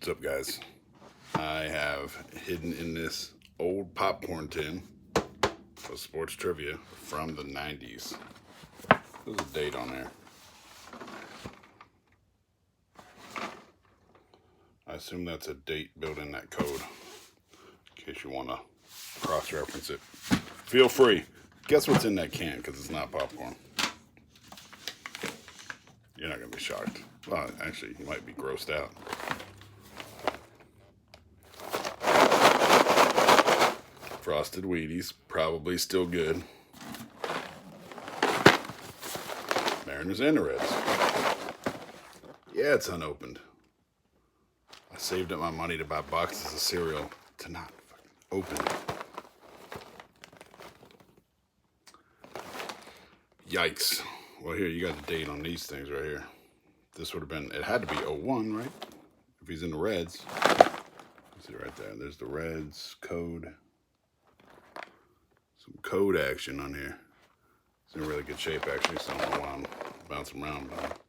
What's up, guys? I have hidden in this old popcorn tin of sports trivia from the 90s. There's a date on there. I assume that's a date built in that code, in case you want to cross-reference it. Feel free. Guess what's in that can, because it's not popcorn. You're not going to be shocked. Well, actually, you might be grossed out. Frosted Wheaties, probably still good. Mariners and the Reds. Yeah, it's unopened. I saved up my money to buy boxes of cereal to not fucking open it. Yikes. Well, here, you got the date on these things right here. This would have been, it had to be 01, right? If he's in the Reds. See right there. There's the Reds code. Some code action on here. It's in really good shape, actually, so I don't know why I'm bouncing around. But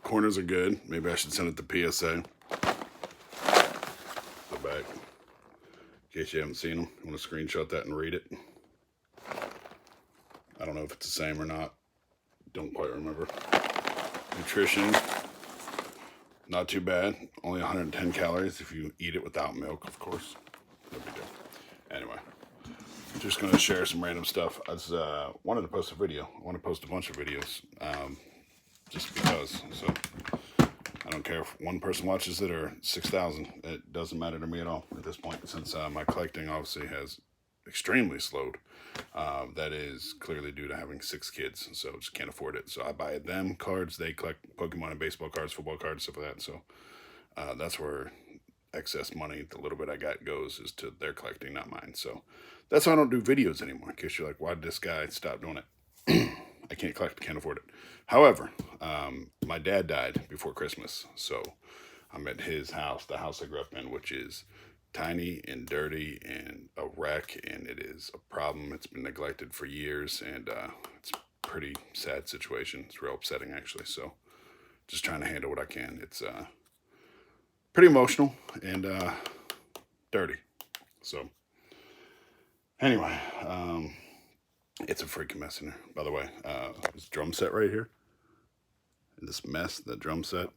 corners are good. Maybe I should send it to PSA. The back. In case you haven't seen them, you want to screenshot that and read it. I don't know if it's the same or not. Don't quite remember. Nutrition. Not too bad. Only 110 calories if you eat it without milk, of course. No big deal. Anyway. Just going to share some random stuff. I just wanted to post a video. I want to post a bunch of videos. Just because. So, I don't care if one person watches it or 6,000. It doesn't matter to me at all at this point, since my collecting obviously has extremely slowed. That is clearly due to having 6 kids, so just can't afford it. So I buy them cards. They collect Pokemon and baseball cards, football cards, stuff like that. So that's where excess money, the little bit I got, goes is to their collecting, not mine. So that's why I don't do videos anymore. In case you're like, why did this guy stop doing it? I can't collect, can't afford it. However, my dad died before Christmas, so I'm at his house, the house I grew up in, which is tiny and dirty and a wreck, and it is a problem. It's been neglected for years, and it's a pretty sad situation. It's real upsetting, actually. So just trying to handle what I can. It's pretty emotional and dirty. So anyway, it's a freaking mess in there. By the way, this drum set right here, this mess, the drum set,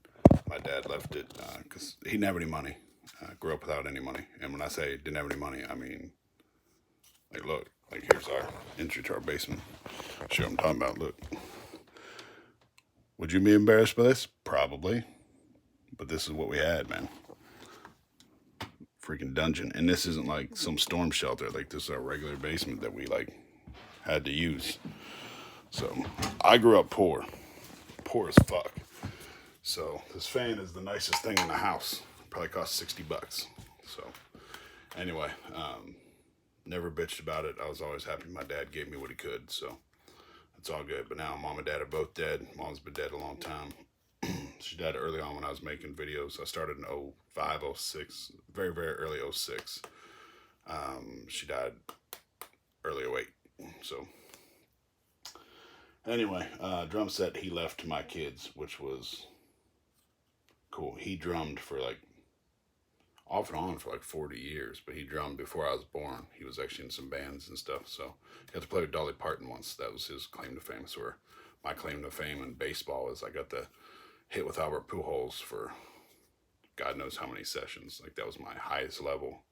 my dad left it because he didn't have any money. Grew up without any money. And when I say didn't have any money, I mean, like, look, like, here's our entry to our basement. Show what I'm talking about. Look. Would you be embarrassed by this? Probably. But this is what we had, man. Freaking dungeon. And this isn't like some storm shelter. Like, this is our regular basement that we, like, had to use. So, I grew up poor. Poor as fuck. So, this fan is the nicest thing in the house. Probably cost 60 bucks. So, anyway, never bitched about it. I was always happy my dad gave me what he could. So, it's all good. But now, mom and dad are both dead. Mom's been dead a long time. She died early on when I was making videos. I started in 05, 06, very, very early 06. She died early 08. So, anyway, drum set he left to my kids, which was cool. He drummed for like, off and on for like 40 years, but he drummed before I was born. He was actually in some bands and stuff, so he got to play with Dolly Parton once. That was his claim to fame. So my claim to fame in baseball is I got to hit with Albert Pujols for God knows how many sessions. Like, that was my highest level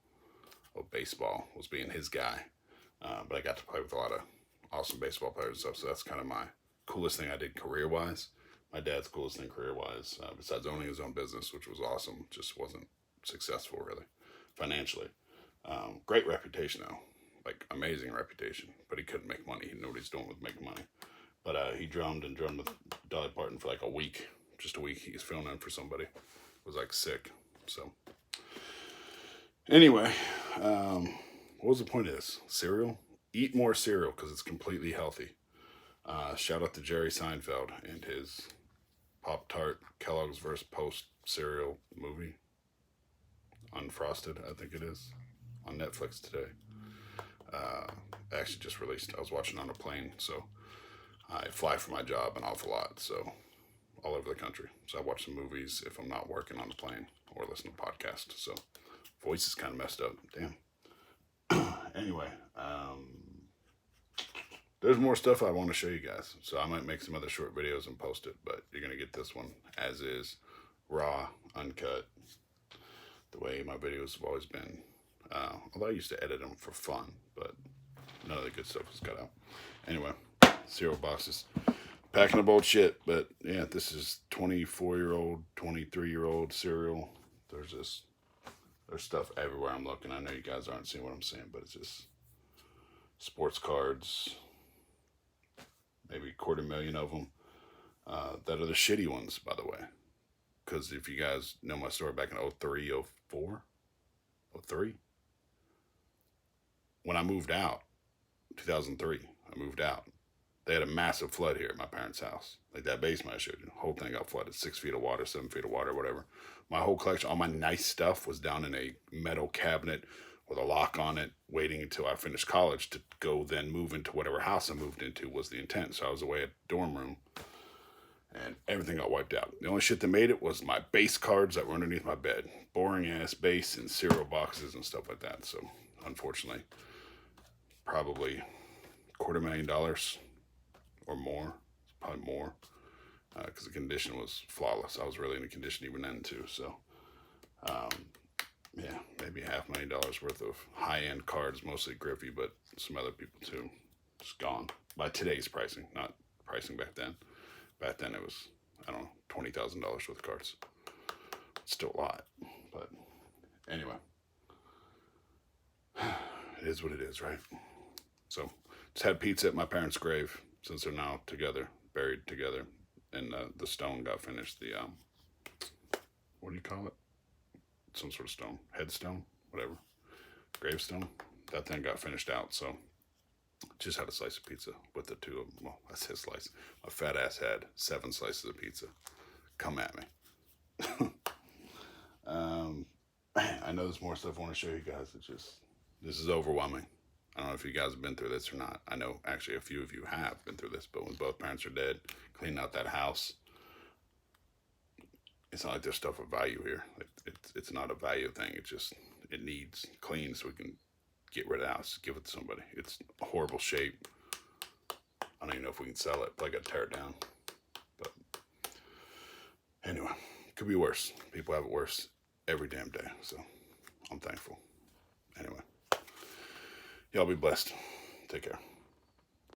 of baseball, was being his guy. But I got to play with a lot of awesome baseball players and stuff, so that's kind of my coolest thing I did career-wise. My dad's coolest thing career-wise, besides owning his own business, which was awesome, just wasn't successful, really, financially. Great reputation, though. Like, amazing reputation. But he couldn't make money. He didn't know what he's doing with making money. But he drummed with Dolly Parton for like a week. Just a week. He was filling in for somebody. Was like sick. So, anyway, what was the point of this? Cereal? Eat more cereal because it's completely healthy. Shout out to Jerry Seinfeld and his Pop-Tart Kellogg's vs. Post cereal movie. Unfrosted, I think it is, on Netflix today. Actually just released. I was watching on a plane, so I fly for my job an awful lot, so all over the country. So I watch some movies if I'm not working on the plane or listen to podcasts. So voice is kind of messed up. Damn. Anyway, there's more stuff I want to show you guys. So I might make some other short videos and post it, but you're going to get this one as is, raw, uncut, the way my videos have always been. Although I used to edit them for fun, but none of the good stuff was cut out. Anyway, cereal boxes. Packing up old shit, but yeah, this is 24-year-old, 23-year-old cereal. There's stuff everywhere I'm looking. I know you guys aren't seeing what I'm saying, but it's just sports cards, maybe 250,000 of them. That are the shitty ones, by the way. Because if you guys know my story back in 03, 04, 03, when I moved out, 2003, I moved out. They had a massive flood here at my parents' house. Like that basement I showed you. The whole thing got flooded. 6 feet of water, 7 feet of water, whatever. My whole collection, all my nice stuff was down in a metal cabinet with a lock on it, waiting until I finished college to go then move into whatever house I moved into was the intent. So I was away at the dorm room and everything got wiped out. The only shit that made it was my base cards that were underneath my bed. Boring ass base and cereal boxes and stuff like that. So unfortunately, probably $250,000 or more, probably more, because the condition was flawless. I was really in a condition even then too. So, yeah, maybe $500,000 worth of high-end cards, mostly Griffey, but some other people too. Just gone by today's pricing, not pricing back then. Back then it was, I don't know, $20,000 worth of cards. Still a lot, but anyway, it is what it is, right? So, just had pizza at my parents' grave. Since they're now together, buried together, and the stone got finished. The what do you call it? Some sort of stone, headstone, whatever, gravestone. That thing got finished out. So just had a slice of pizza with the two of them. Well, I said slice. My fat ass had 7 slices of pizza. Come at me. I know there's more stuff I want to show you guys. This is overwhelming. I don't know if you guys have been through this or not. I know actually a few of you have been through this, but when both parents are dead, cleaning out that house, it's not like there's stuff of value here. It's not a value thing. It needs clean so we can get rid of the house, give it to somebody. It's a horrible shape. I don't even know if we can sell it. But I got to tear it down. But anyway, it could be worse. People have it worse every damn day. So I'm thankful. Anyway. Y'all be blessed. Take care.